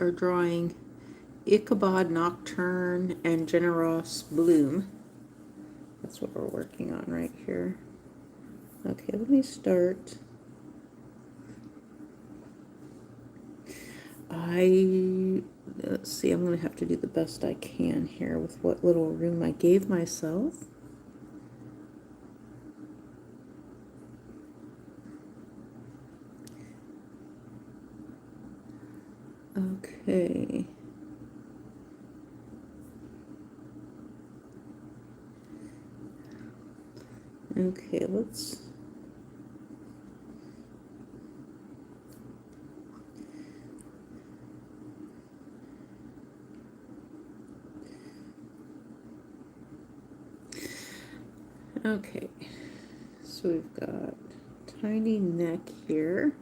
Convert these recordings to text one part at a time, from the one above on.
are drawing Ichabod, Nocturne, and Generosse Bloom. That's what we're working on right here. Okay, let me start. Let's see, I'm going to have to do the best I can here with what little room I gave myself. Okay. Okay, let's... Okay, so we've got tiny neck here.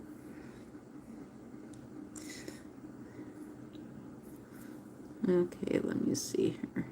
Okay, let me see here.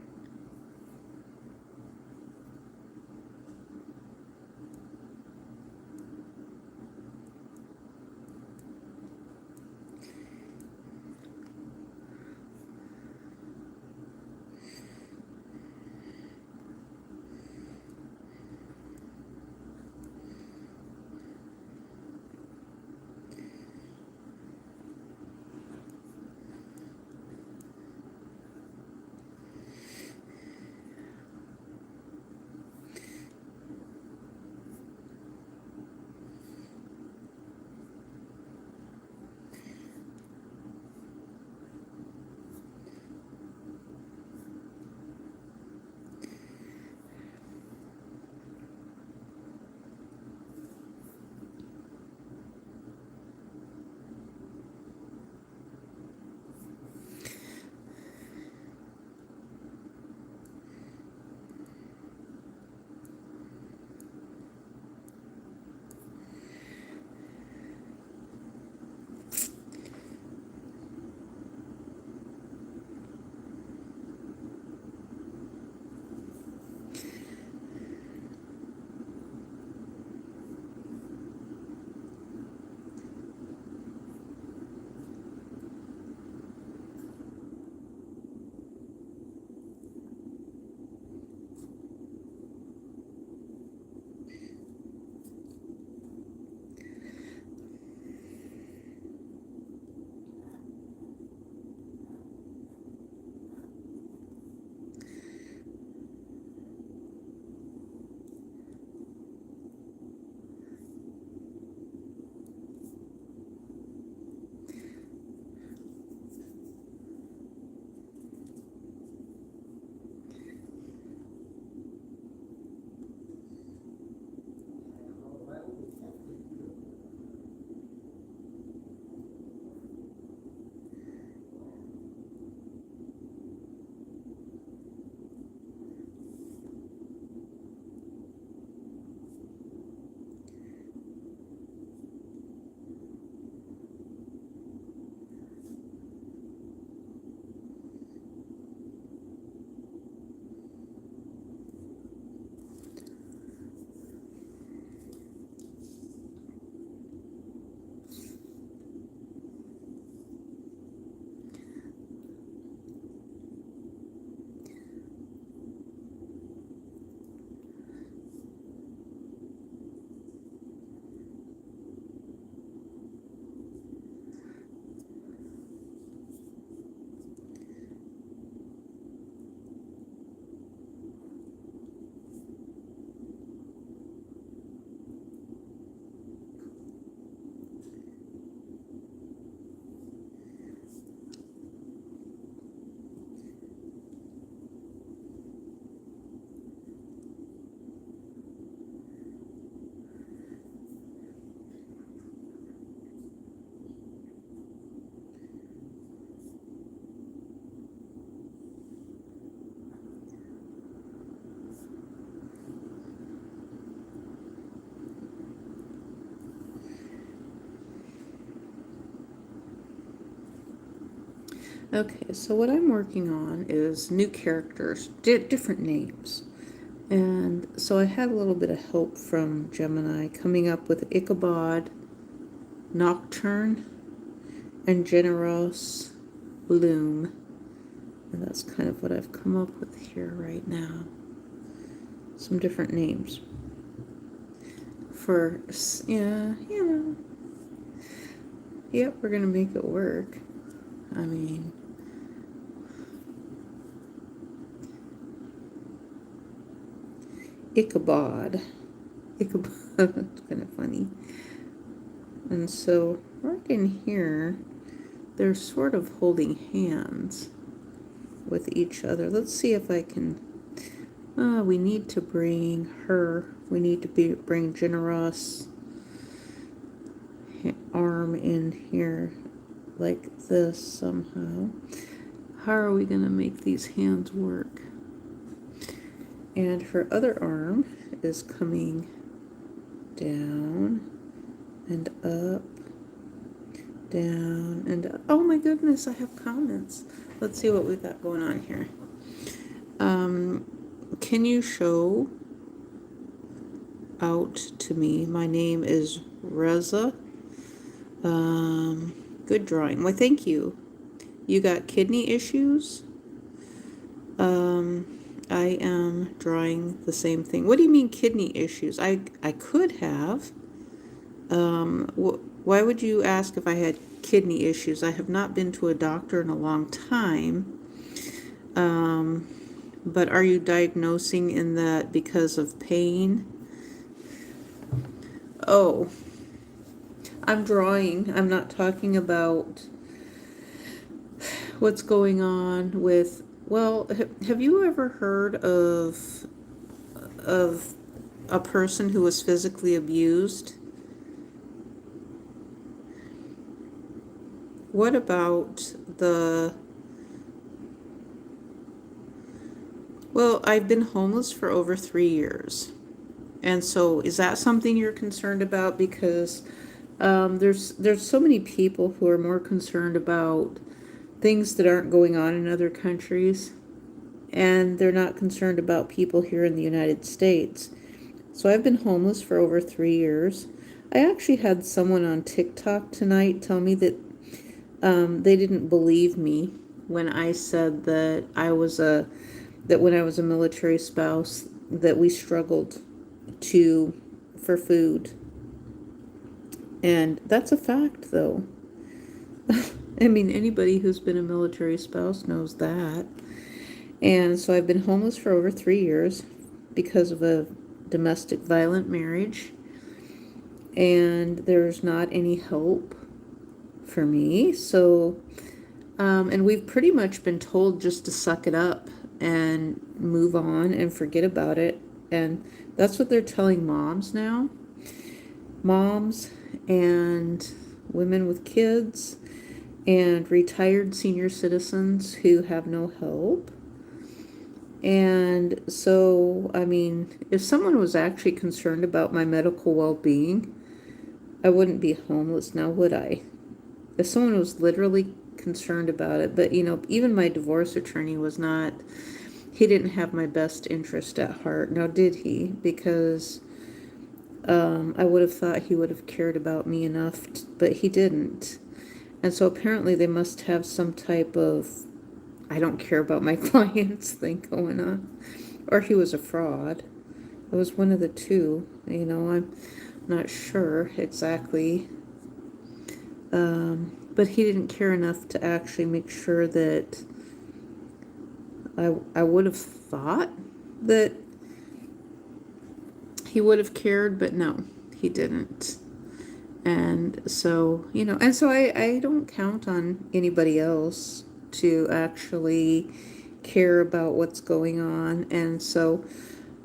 Okay, so what I'm working on is new characters, different names. And so I had a little bit of help from Gemini coming up with Ichabod, Nocturne, and Generosse Bloom. And that's kind of what I've come up with here right now. Some different names. For, yeah, you know. Yep, we're going to make it work. I mean, Ichabod. Ichabod. It's kind of funny. And so, right in here, they're sort of holding hands with each other. Let's see if I can... we need to bring her. We need to bring Generosse arm in here like this somehow. How are we going to make these hands work? And her other arm is coming down and up, down and up. Oh my goodness, I have comments. Let's see what we've got going on here. Can you show out to me? My name is Reza. Good drawing. Why, thank you. You got kidney issues? I am drawing the same thing. What do you mean kidney issues? I could have. Why would you ask if I had kidney issues? I have not been to a doctor in a long time. But are you diagnosing in that because of pain? Oh, I'm drawing. I'm not talking about what's going on with... Well, have you ever heard of a person who was physically abused? What about the... Well, I've been homeless for over 3 years. And so is that something you're concerned about? Because there's so many people who are more concerned about things that aren't going on in other countries, and they're not concerned about people here in the United States. So I've been homeless for over 3 years. I actually had someone on TikTok tonight tell me that they didn't believe me when I said that when I was a military spouse, that we struggled for food. And that's a fact, though. I mean, anybody who's been a military spouse knows that. And so I've been homeless for over 3 years because of a domestic violent marriage. And there's not any hope for me. So, and we've pretty much been told just to suck it up and move on and forget about it. And that's what they're telling moms now. Moms and women with kids and retired senior citizens who have no help. And so, I mean, if someone was actually concerned about my medical well-being, I wouldn't be homeless now, would I? If someone was literally concerned about it, but, you know, even my divorce attorney was not, he didn't have my best interest at heart. Now, did he? Because I would have thought he would have cared about me enough, but he didn't. And so apparently they must have some type of I don't care about my clients thing going on. Or he was a fraud. It was one of the two. You know, I'm not sure exactly. But he didn't care enough to actually make sure that I would have thought that he would have cared, but no, he didn't. And so, you know, and so I don't count on anybody else to actually care about what's going on. And so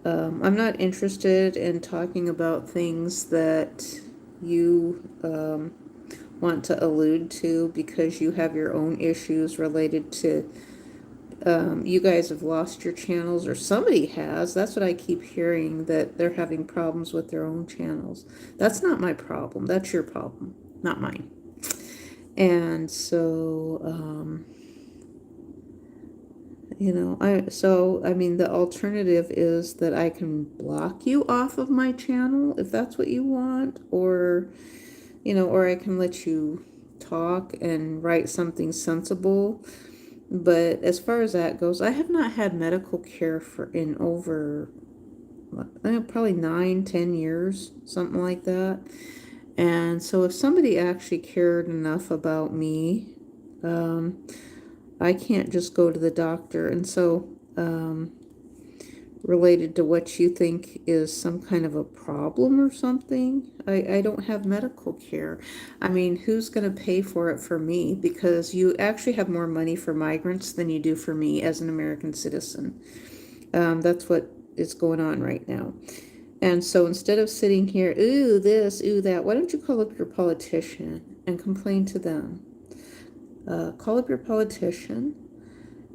I'm not interested in talking about things that you want to allude to because you have your own issues related to you guys have lost your channels, or somebody has. That's what I keep hearing, that they're having problems with their own channels. That's not my problem. That's your problem, not mine. And so, you know, I mean, the alternative is that I can block you off of my channel if that's what you want, or, you know, or I can let you talk and write something sensible. But as far as that goes, I have not had medical care for in over probably 9, 10 years, something like that. And so if somebody actually cared enough about me, I can't just go to the doctor. And so, related to what you think is some kind of a problem or something, I don't have medical care. I mean, who's going to pay for it for me? Because you actually have more money for migrants than you do for me as an American citizen. That's what is going on right now. And so instead of sitting here, ooh, this, ooh, that, why don't you call up your politician and complain to them? Call up your politician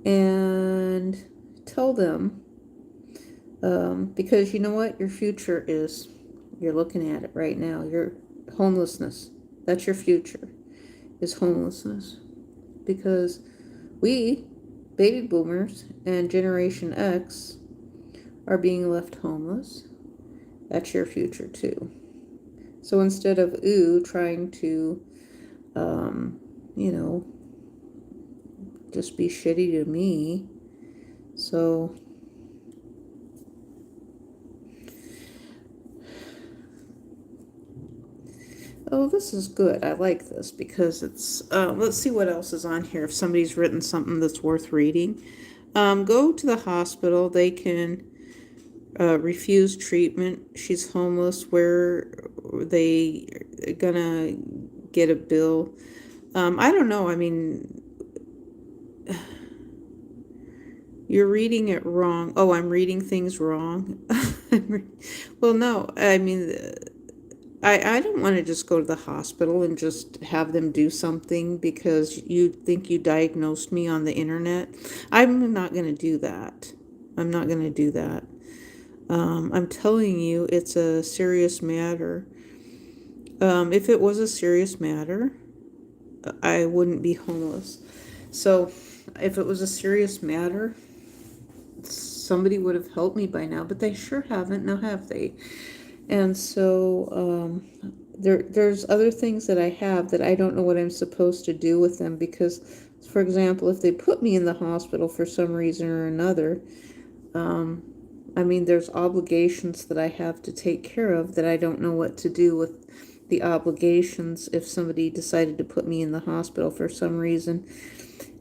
and tell them, because you know what? Your future is, you're looking at it right now. Your homelessness. That's your future, is homelessness. Because we, baby boomers and Generation X, are being left homeless. That's your future too. So instead of trying to, you know, just be shitty to me. So oh, this is good. I like this because it's, let's see what else is on here. If somebody's written something that's worth reading, go to the hospital. They can refuse treatment. She's homeless. Where they gonna get a bill? I don't know. I mean, you're reading it wrong. Oh, I'm reading things wrong. Well, no. I mean, I don't want to just go to the hospital and just have them do something because you think you diagnosed me on the internet. I'm not going to do that. I'm not going to do that. I'm telling you, it's a serious matter. If it was a serious matter, I wouldn't be homeless. So, if it was a serious matter, somebody would have helped me by now, but they sure haven't. Now, have they? And so, there's other things that I have that I don't know what I'm supposed to do with them because, for example, if they put me in the hospital for some reason or another, I mean, there's obligations that I have to take care of that I don't know what to do with the obligations if somebody decided to put me in the hospital for some reason.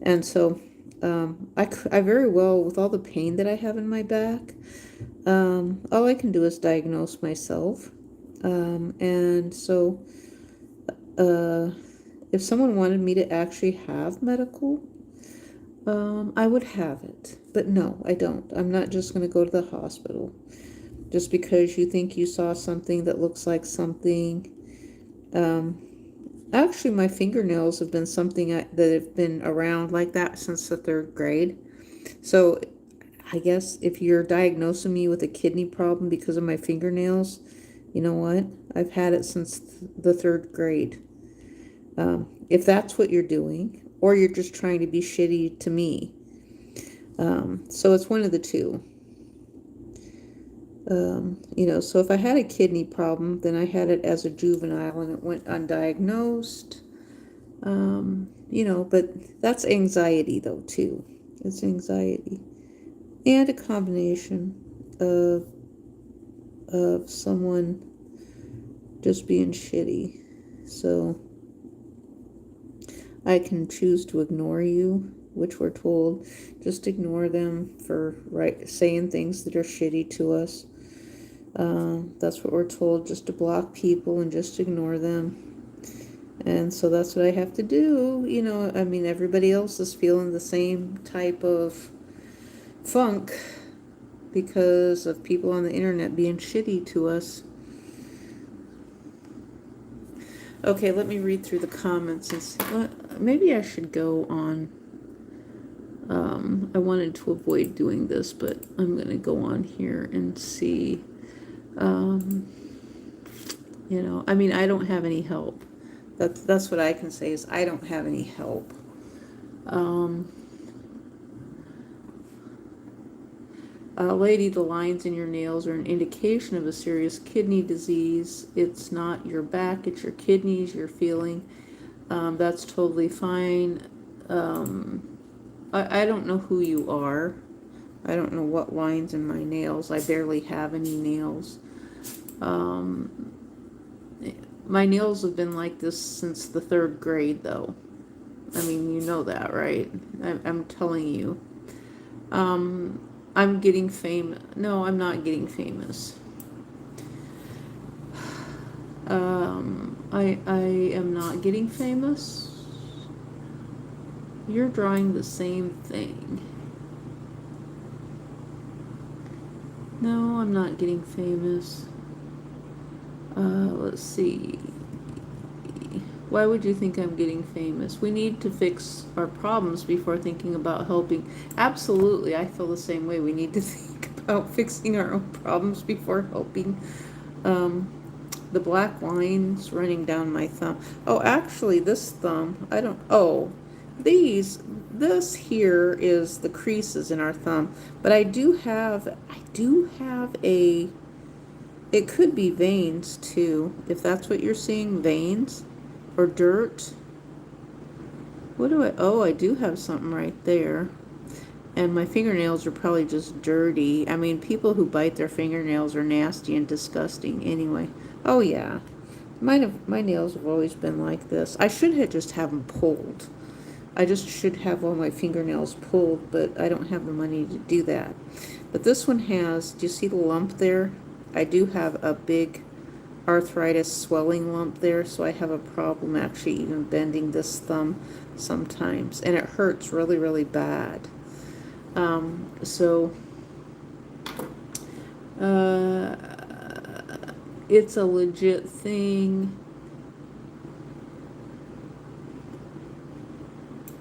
And so, I very well, with all the pain that I have in my back, all I can do is diagnose myself. And so, if someone wanted me to actually have medical, I would have it. But no, I don't. I'm not just going to go to the hospital. Just because you think you saw something that looks like something. Actually, my fingernails have been something that have been around like that since the 3rd grade. So I guess if you're diagnosing me with a kidney problem because of my fingernails, you know what? I've had it since the 3rd grade. If that's what you're doing, or you're just trying to be shitty to me. So it's one of the two. You know, so if I had a kidney problem, then I had it as a juvenile and it went undiagnosed. You know, but that's anxiety though too. It's anxiety. And a combination of someone just being shitty. So I can choose to ignore you, which we're told. Just ignore them for saying things that are shitty to us. That's what we're told, just to block people and just ignore them. And so that's what I have to do. You know, I mean, everybody else is feeling the same type of funk because of people on the internet being shitty to us. Okay, let me read through the comments and see. Maybe I should go on. I wanted to avoid doing this, but I'm going to go on here and see. You know, I mean, I don't have any help. That's what I can say is I don't have any help. Lady, the lines in your nails are an indication of a serious kidney disease. It's not your back, it's your kidneys you're feeling. That's totally fine. I don't know who you are. I don't know what lines in my nails. I barely have any nails. Um, my nails have been like this since the 3rd grade, though. I mean, you know that, right? I'm telling you. I'm getting famous. No, I'm not getting famous. I am not getting famous. You're drawing the same thing. No, I'm not getting famous. Let's see. Why would you think I'm getting famous? We need to fix our problems before thinking about helping. Absolutely, I feel the same way. We need to think about fixing our own problems before helping. Um, the black lines running down my thumb. Oh, actually, this thumb, I don't, oh, this here is the creases in our thumb. But I do have a, it could be veins too, if that's what you're seeing, veins or dirt. What do oh, I do have something right there. And my fingernails are probably just dirty. I mean, people who bite their fingernails are nasty and disgusting anyway. Oh yeah. My nails have always been like this. I should have just have them pulled. I just should have all my fingernails pulled, but I don't have the money to do that. But this one has, do you see the lump there? I do have a big arthritis swelling lump there, so I have a problem actually even bending this thumb sometimes, and it hurts really, really bad. So it's a legit thing.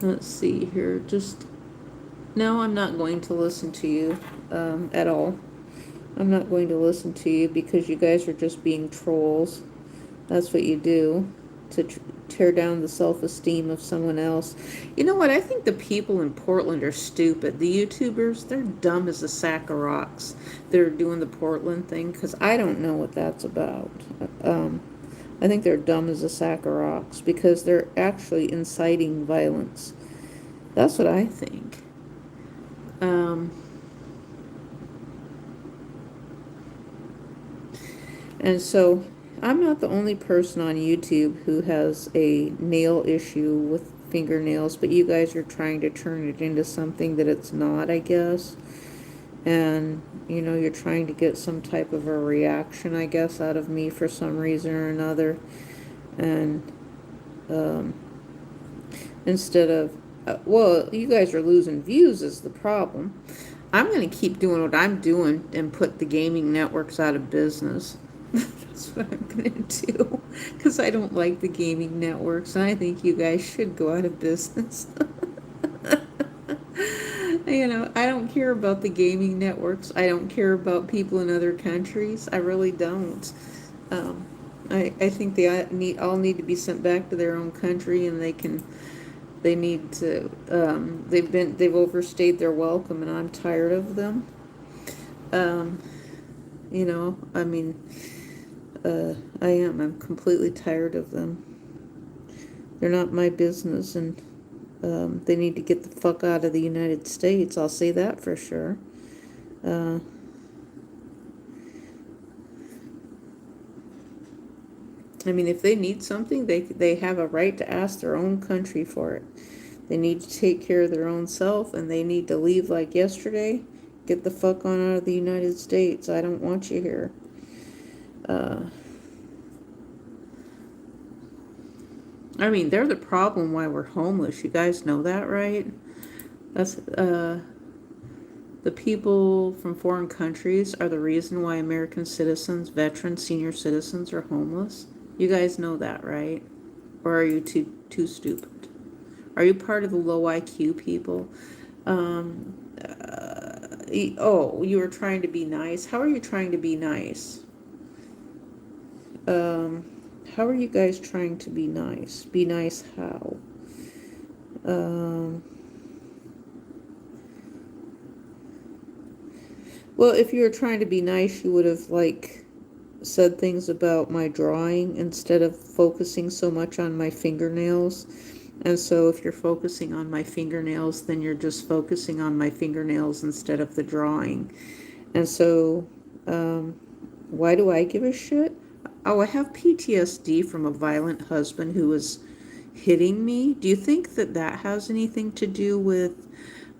Let's see here. Just no, I'm not going to listen to you at all. I'm not going to listen to you because you guys are just being trolls. That's what you do to tear down the self-esteem of someone else. You know what? I think the people in Portland are stupid. The YouTubers, they're dumb as a sack of rocks. They're doing the Portland thing because I don't know what that's about. I think they're dumb as a sack of rocks because they're actually inciting violence. That's what I think. And so I'm not the only person on YouTube who has a nail issue with fingernails, but you guys are trying to turn it into something that it's not, I guess. And, you know, you're trying to get some type of a reaction, I guess, out of me for some reason or another. And instead of, well, you guys are losing views is the problem. I'm going to keep doing what I'm doing and put the gaming networks out of business. That's what I'm going to do. Because I don't like the gaming networks, and I think you guys should go out of business. You know, I don't care about the gaming networks. I don't care about people in other countries. I really don't. I think they all need to be sent back to their own country, and they need to, they've overstayed their welcome, and I'm tired of them. You know, I mean, I'm completely tired of them. They're not my business, and they need to get the fuck out of the United States. I'll say that for sure. I mean, if they need something, they have a right to ask their own country for it. They need to take care of their own self, and they need to leave like yesterday. Get the fuck on out of the United States. I don't want you here. I mean, they're the problem why we're homeless. You guys know that, right? That's, the people from foreign countries are the reason why American citizens, veterans, senior citizens are homeless. You guys know that, right? Or are you too stupid? Are you part of the low IQ people? Oh, you were trying to be nice. How are you trying to be nice? How are you guys trying to be nice? Be nice how? Well, if you were trying to be nice, you would have, like, said things about my drawing instead of focusing so much on my fingernails. And so if you're focusing on my fingernails, then you're just focusing on my fingernails instead of the drawing. And so, why do I give a shit? Oh, I have PTSD from a violent husband who was hitting me. Do you think that that has anything to do with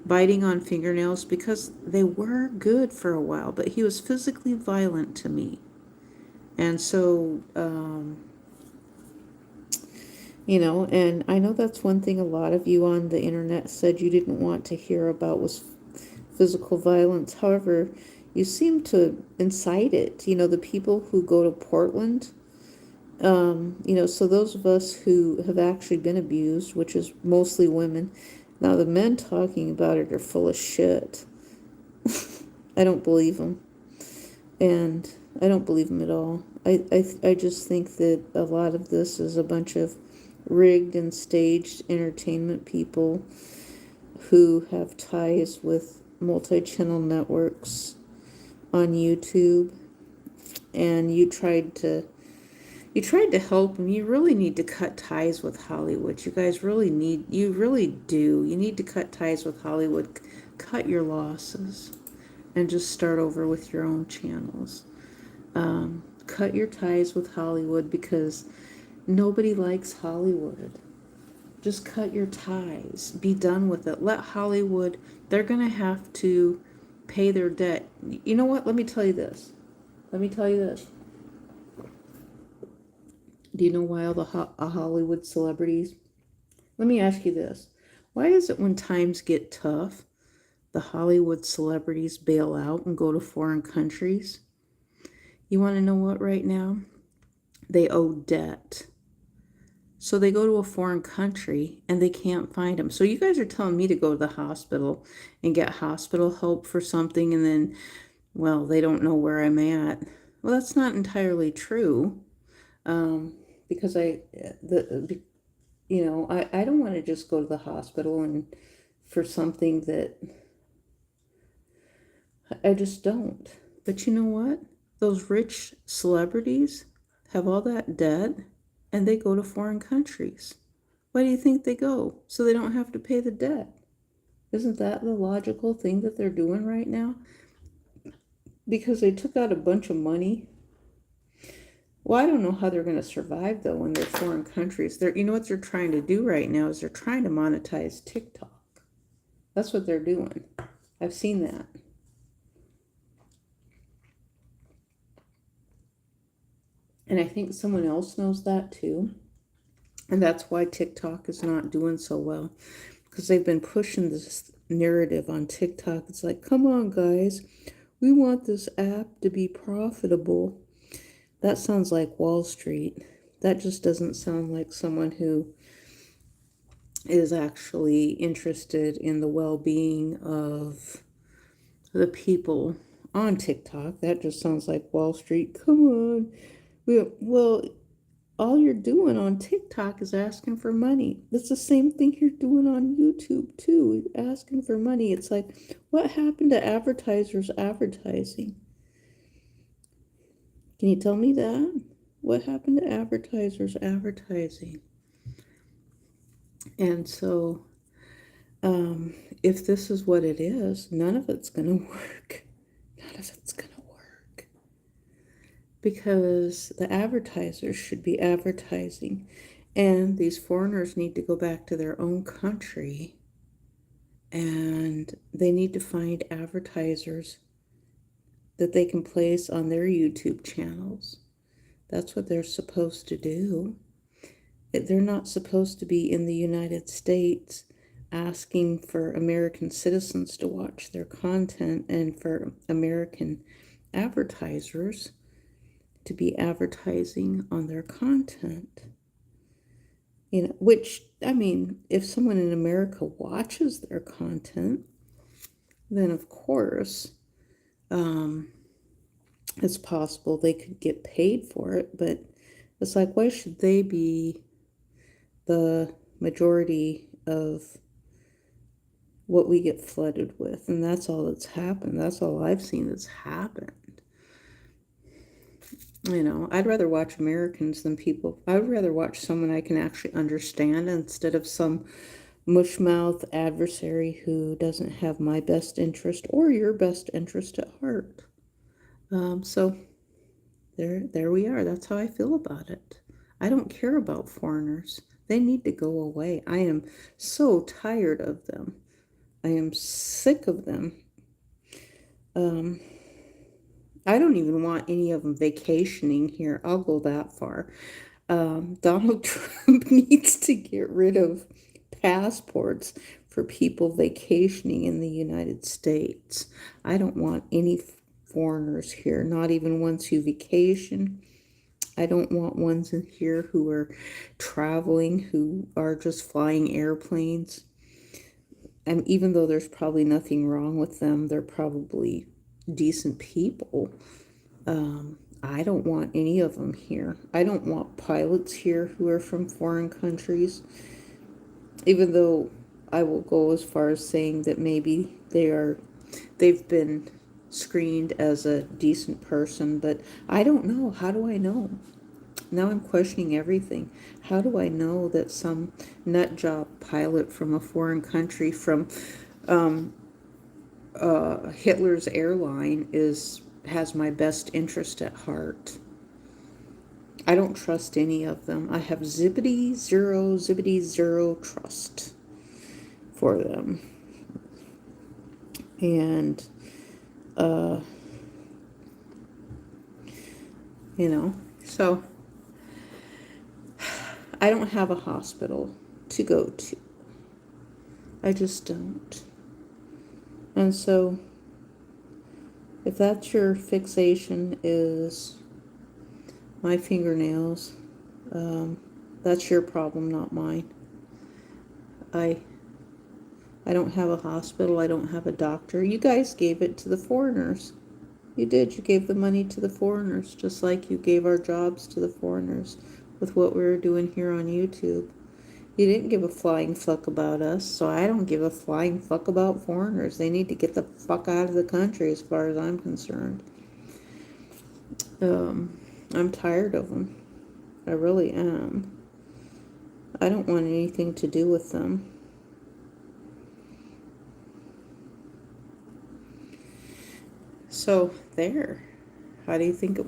biting on fingernails? Because they were good for a while, but he was physically violent to me. And so, and I know that's one thing a lot of you on the internet said you didn't want to hear about was physical violence. However, you seem to incite it. The people who go to Portland, so those of us who have actually been abused, which is mostly women, now the men talking about it are full of shit. I don't believe them. And I don't believe them at all. I just think that a lot of this is a bunch of rigged and staged entertainment people who have ties with multi-channel networks on YouTube, and you tried to help them. You really need to cut ties with Hollywood. You guys really do. You need to cut ties with Hollywood. Cut your losses and just start over with your own channels. Cut your ties with Hollywood because nobody likes Hollywood. Just cut your ties. Be done with it. Let Hollywood, they're going to have to pay their debt. You know what? Let me tell you this. Do you know why all the Hollywood celebrities? Let me ask you this. Why is it when times get tough, the Hollywood celebrities bail out and go to foreign countries? You want to know what right now? They owe debt. So they go to a foreign country and they can't find them. So you guys are telling me to go to the hospital and get hospital help for something, and then, well, they don't know where I'm at. Well, that's not entirely true. Because I don't want to just go to the hospital and for something that I just don't. But you know what? Those rich celebrities have all that debt and they go to foreign countries. Why do you think they go? So they don't have to pay the debt. Isn't that the logical thing that they're doing right now? Because they took out a bunch of money. Well, I don't know how they're going to survive, though, in their foreign countries. You know what they're trying to do right now is they're trying to monetize TikTok. That's what they're doing. I've seen that. And I think someone else knows that, too. And that's why TikTok is not doing so well. Because they've been pushing this narrative on TikTok. It's like, come on, guys. We want this app to be profitable. That sounds like Wall Street. That just doesn't sound like someone who is actually interested in the well-being of the people on TikTok. That just sounds like Wall Street. Come on. Well, all you're doing on TikTok is asking for money. That's the same thing you're doing on YouTube too, asking for money. It's like, what happened to advertisers advertising? Can you tell me that? What happened to advertisers advertising? And so, if this is what it is, none of it's going to work. None of it's going to work. Because the advertisers should be advertising. And these foreigners need to go back to their own country. And they need to find advertisers that they can place on their YouTube channels. That's what they're supposed to do. They're not supposed to be in the United States asking for American citizens to watch their content and for American advertisers to be advertising on their content. Which, I mean, if someone in America watches their content, then of course, it's possible they could get paid for it, but it's like, why should they be the majority of what we get flooded with? And that's all that's happened. That's all I've seen that's happened. I'd rather watch Americans than people. I'd rather watch someone I can actually understand instead of some mushmouth adversary who doesn't have my best interest or your best interest at heart. So there we are. That's how I feel about it. I don't care about foreigners. They need to go away. I am so tired of them. I am sick of them. Um, I don't even want any of them vacationing here. I'll go that far. Donald Trump needs to get rid of passports for people vacationing in the United States. I don't want any foreigners here, not even ones who vacation. I don't want ones in here who are traveling, who are just flying airplanes. And even though there's probably nothing wrong with them, they're probably decent people. I don't want any of them here. I don't want pilots here who are from foreign countries, even though I will go as far as saying that maybe they've been screened as a decent person, but I don't know. How do I know? Now I'm questioning everything. How do I know that some nut job pilot from a foreign country, from Hitler's airline, has my best interest at heart? I don't trust any of them. I have zippity zero trust for them. And, uh, so I don't have a hospital to go to. I just don't. And so if that's your fixation is my fingernails, that's your problem, not mine. I don't have a hospital. I don't have a doctor. You guys gave it to the foreigners. You did. You gave the money to the foreigners, just like you gave our jobs to the foreigners with what we were doing here on YouTube. You didn't give a flying fuck about us, so I don't give a flying fuck about foreigners. They need to get the fuck out of the country as far as I'm concerned. I'm tired of them. I really am. I don't want anything to do with them. So there. What do you think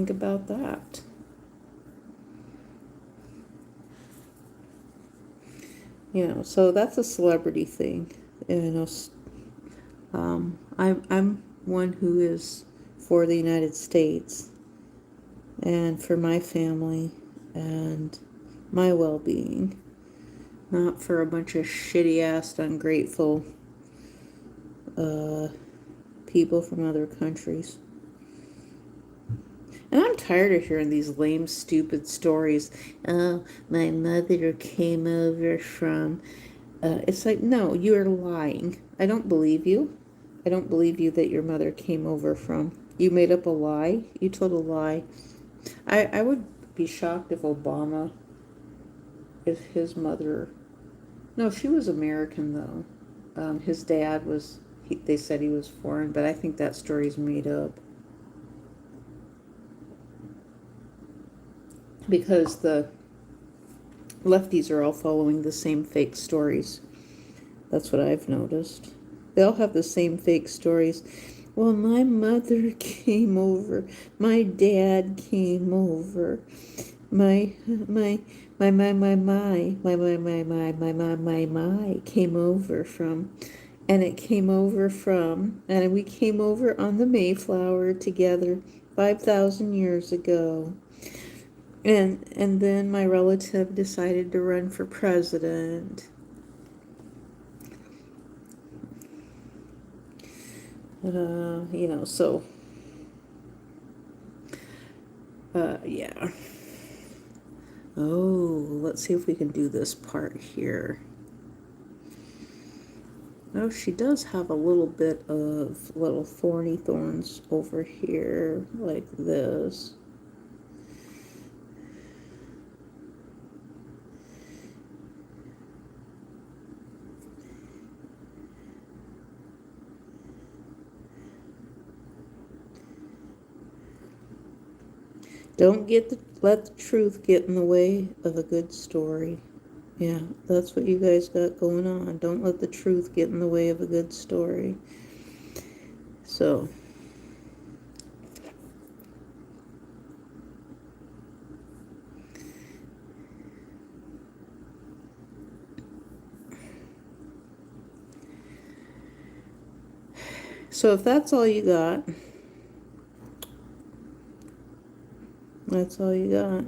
about that? So that's a celebrity thing. I'm one who is for the United States and for my family and my well-being, not for a bunch of shitty-ass, ungrateful people from other countries. And I'm tired of hearing these lame, stupid stories. Oh, my mother came over from... it's like, no, you are lying. I don't believe you. I don't believe you that your mother came over from... You made up a lie. You told a lie. I would be shocked if Obama, if his mother... No, she was American, though. His dad was... they said he was foreign, but I think that story's made up. Because the lefties are all following the same fake stories. That's what I've noticed. They all have the same fake stories. Well, my mother came over. My dad came over. My came over from, and it came over from, and we came over on the Mayflower together 5,000 years ago. And then my relative decided to run for president. So, yeah. Oh, let's see if we can do this part here. Oh, she does have a little bit of little thorny thorns over here, like this. Don't let the truth get in the way of a good story. Yeah, that's what you guys got going on. Don't let the truth get in the way of a good story. So, if that's all you got, that's all you got.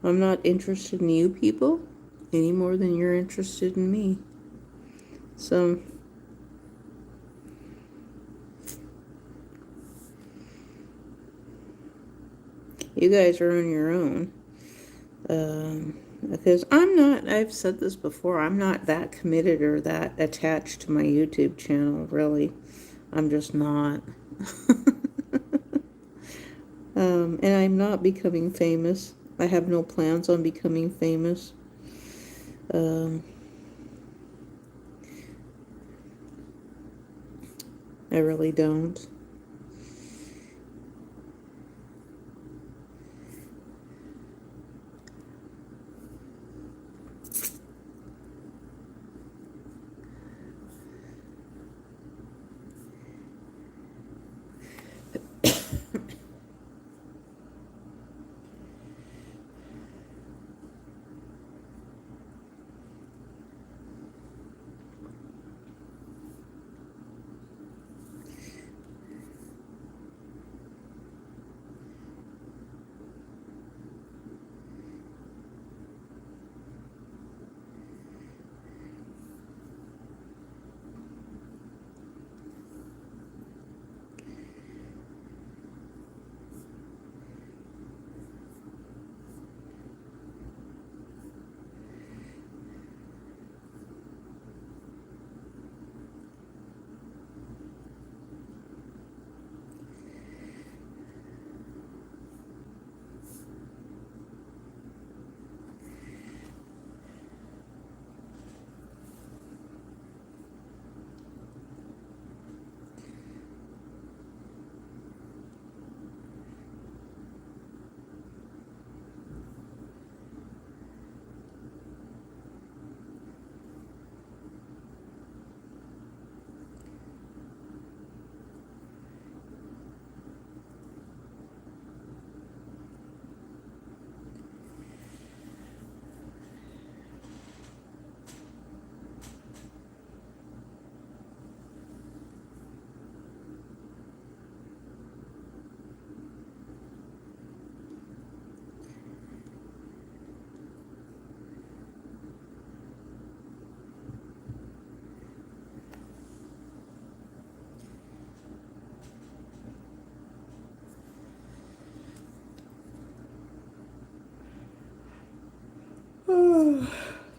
I'm not interested in you people any more than you're interested in me. So, you guys are on your own. Because I've said this before, I'm not that committed or that attached to my YouTube channel, really. I'm just not. And I'm not becoming famous. I have no plans on becoming famous. I really don't.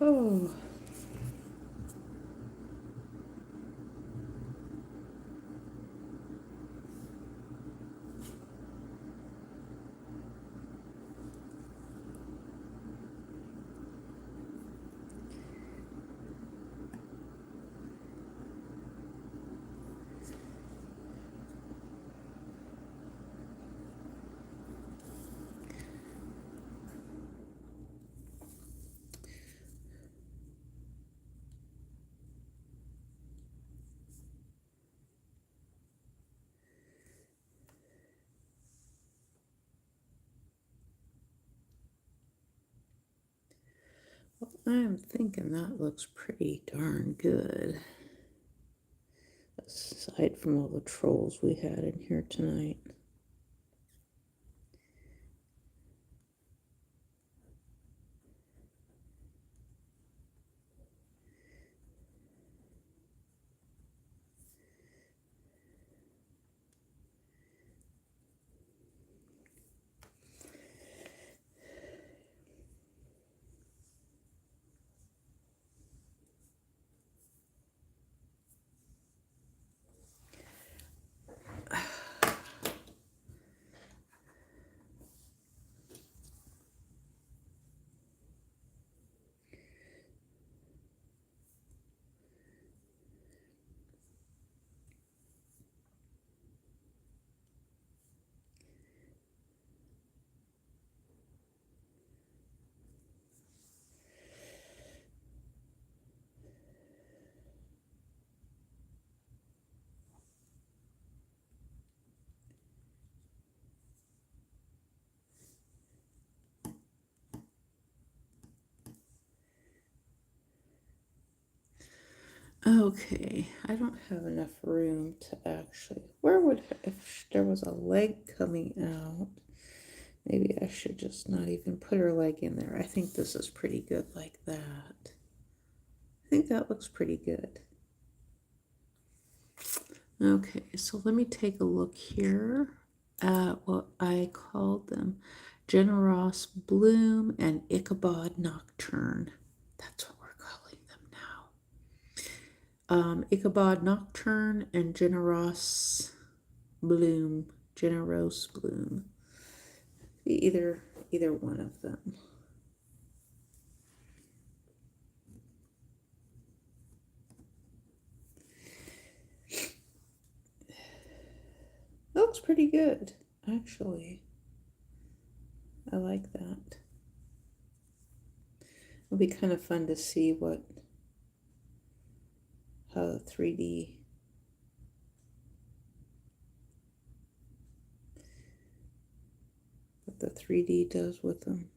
Oh. I'm thinking that looks pretty darn good. Aside from all the trolls we had in here tonight. Okay, I don't have enough room to actually, where would, if there was a leg coming out, maybe I should just not even put her leg in there. I think this is pretty good like that. I think that looks pretty good. Okay, so let me take a look here at what I called them. Generosse Bloom and Ichabod Nocturne. That's what we're calling them now. Ichabod Nocturne and Generosse Bloom. Generosse Bloom. Either one of them. That looks pretty good, actually. I like that. It'll be kind of fun to see how the 3D what the 3D does with them.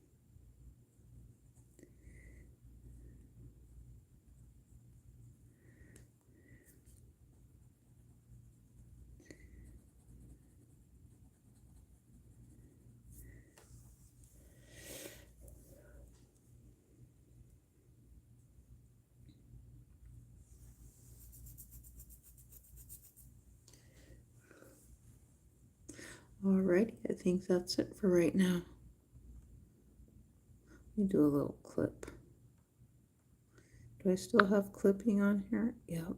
Alrighty, I think that's it for right now. Let me do a little clip. Do I still have clipping on here? Yep.